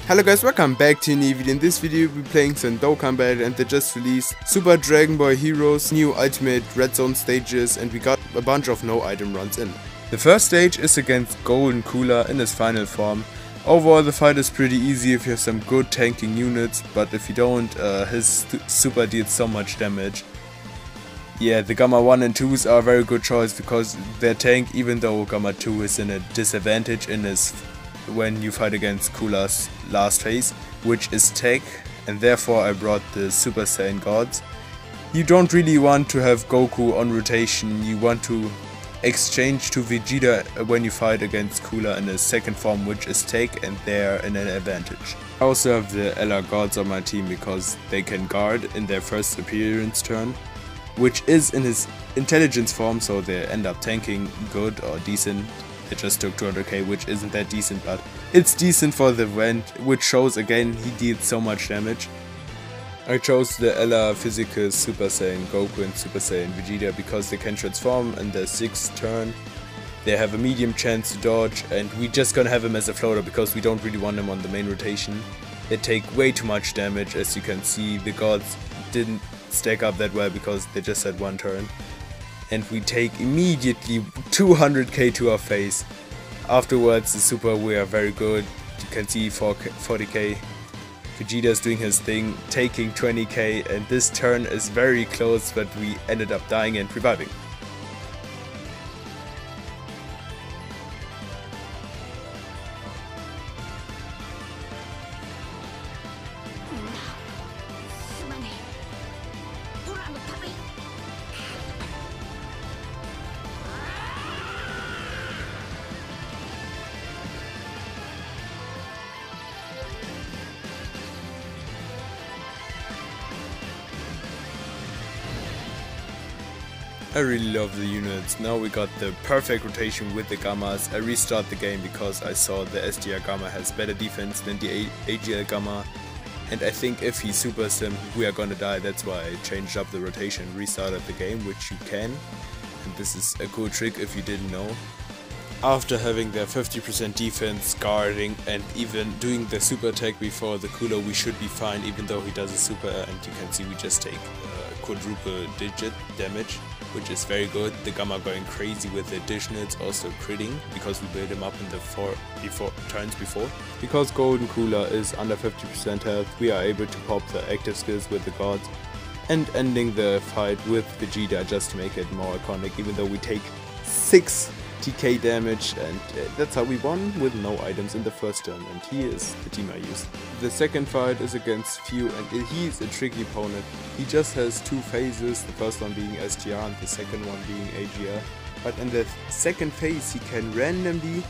Hello guys, welcome back to a new video. In this video we're playing some Dokkan battle and they just released Super Dragon Ball Heroes, new ultimate red zone stages, and we got a bunch of no item runs in. The first stage is against Golden Cooler in his final form. Overall the fight is pretty easy if you have some good tanking units, but if you don't, his super deals so much damage. Yeah, the Gamma 1 and 2s are a very good choice because they're tank, even though Gamma 2 is in a disadvantage in his when you fight against Cooler's last phase, which is tech, and therefore I brought the Super Saiyan Gods. You don't really want to have Goku on rotation, you want to exchange to Vegito when you fight against Cooler in his second form, which is tech, and they're in an advantage. I also have the LR Gods on my team because they can guard in their first appearance turn, which is in his intelligence form, so they end up tanking good or decent. They just took 200k, which isn't that decent, but it's decent for the event, which shows again he deals so much damage. I chose the LR Physical Super Saiyan Goku and Super Saiyan Vegeta because they can transform in their 6th turn. They have a medium chance to dodge, and we just gonna have him as a floater because we don't really want him on the main rotation. They take way too much damage. As you can see, the gods didn't stack up that well because they just had one turn. And we take immediately 200k to our face. Afterwards the super, we are very good. You can see 40k. Vegeta is doing his thing, taking 20k, and this turn is very close, but we ended up dying and reviving. I really love the units. Now we got the perfect rotation with the Gammas. I restart the game because I saw the SDR Gamma has better defense than the AGL Gamma, and I think if he supers him we are gonna die. That's why I changed up the rotation, restarted the game, which you can, and this is a cool trick if you didn't know. After having their 50% defense, guarding, and even doing the super attack before the Cooler, we should be fine, even though he does a super, and you can see we just take quadruple digit damage, which is very good. The Gamma going crazy with the additionals, also critting because we build him up in the 4 turns before. Because Golden Cooler is under 50% health, we are able to pop the active skills with the gods and ending the fight with Vegeta just to make it more iconic, even though we take 60k damage, and that's how we won with no items in the first turn, and he is the team I used. The second fight is against Few, and he is a tricky opponent. He just has 2 phases, the first one being STR and the second one being AGR, but in the second phase he can randomly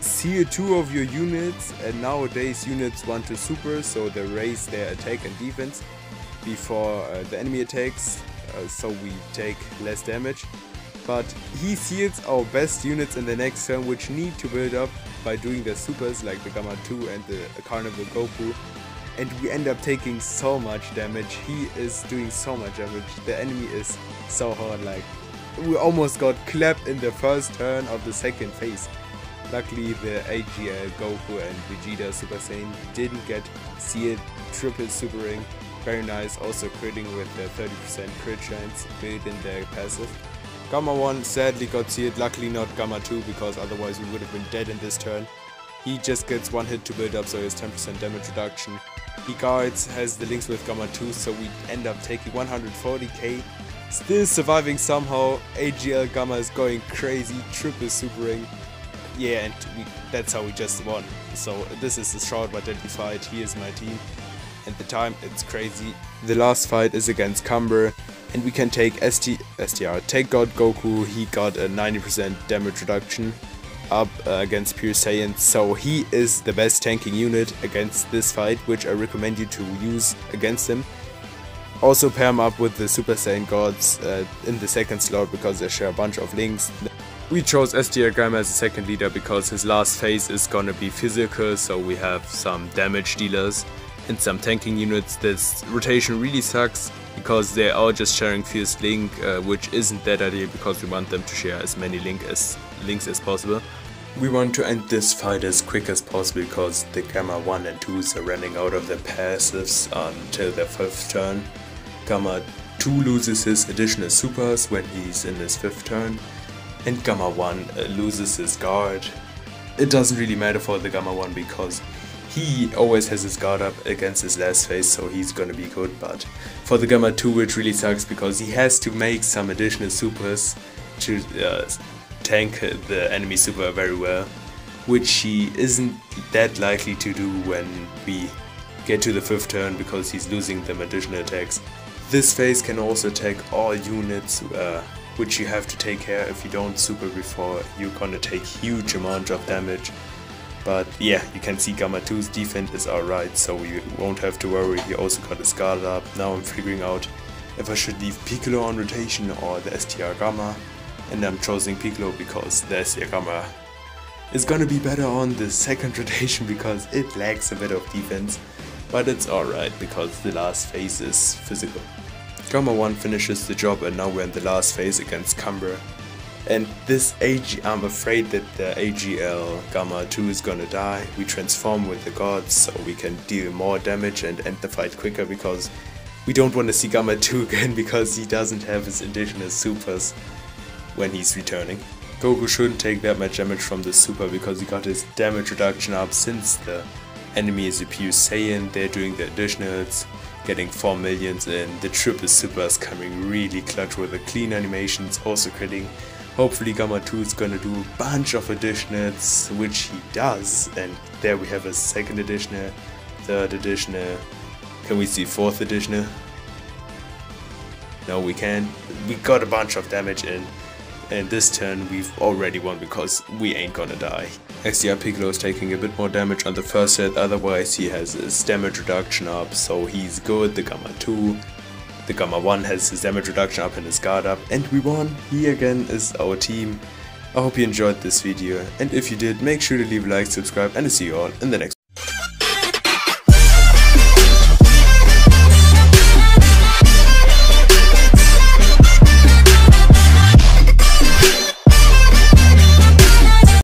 seal 2 of your units, and nowadays units want to super, so they raise their attack and defense before the enemy attacks, so we take less damage. But he seals our best units in the next turn, which need to build up by doing their supers like the Gamma 2 and the Carnival Goku, and we end up taking so much damage. He is doing so much damage. The enemy is so hard, like we almost got clapped in the first turn of the second phase. Luckily the AGL Goku and Vegeta Super Saiyan didn't get sealed, triple supering, very nice, also critting with the 30% crit chance built in their passive. Gamma 1 sadly got sealed, luckily not Gamma 2, because otherwise we would have been dead in this turn. He just gets 1 hit to build up, so he has 10% damage reduction. He guards, has the links with Gamma 2, so we end up taking 140k. Still surviving somehow. AGL Gamma is going crazy, triple supering. Yeah, and that's how we just won. So this is a short but deadly fight. He is my team. And the time, it's crazy. The last fight is against Cumber, and we can take STR, take God Goku. He got a 90% damage reduction up against Pure Saiyan, so he is the best tanking unit against this fight, which I recommend you to use against him. Also pair him up with the Super Saiyan Gods in the second slot because they share a bunch of links. We chose SDR Gamma as a second leader because his last phase is gonna be physical, so we have some damage dealers and some tanking units. This rotation really sucks because they are just sharing Fierce Link, which isn't that ideal because we want them to share as many links as possible. We want to end this fight as quick as possible because the Gamma 1 and 2s are running out of their passives until their 5th turn. Gamma 2 loses his additional supers when he's in his 5th turn, and Gamma 1 loses his guard. It doesn't really matter for the Gamma 1 because he always has his guard up against his last phase, so he's gonna be good, but for the Gamma 2 it really sucks because he has to make some additional supers to tank the enemy super very well, which he isn't that likely to do when we get to the 5th turn because he's losing them additional attacks. This phase can also attack all units, which you have to take care. If you don't super before, you're gonna take huge amount of damage. But yeah, you can see Gamma 2's defense is alright, so you won't have to worry. He also got his guard up. Now I'm figuring out if I should leave Piccolo on rotation or the STR Gamma. And I'm choosing Piccolo because the STR Gamma is gonna be better on the 2nd rotation because it lacks a bit of defense. But it's alright because the last phase is physical. Gamma 1 finishes the job and now we're in the last phase against Cumbra. And this I'm afraid that the AGL Gamma 2 is gonna die. We transform with the gods so we can deal more damage and end the fight quicker because we don't want to see Gamma 2 again because he doesn't have his additional supers when he's returning. Goku shouldn't take that much damage from the super because he got his damage reduction up since the enemy is a pure Saiyan. They're doing the additionals, getting 4 millions, and the triple super is coming really clutch with the clean animations, also critting. Hopefully Gamma 2 is gonna do a bunch of additionals, which he does, and there we have a 2nd additional, 3rd additional. Can we see 4th additional? No, we can. We got a bunch of damage in. And this turn we've already won because we ain't gonna die. STR Piccolo is taking a bit more damage on the first set, otherwise he has his damage reduction up, so he's good. The Gamma 2, the Gamma 1 has his damage reduction up and his guard up, and we won. He again is our team. I hope you enjoyed this video, and if you did, make sure to leave a like, subscribe, and I'll see you all in the next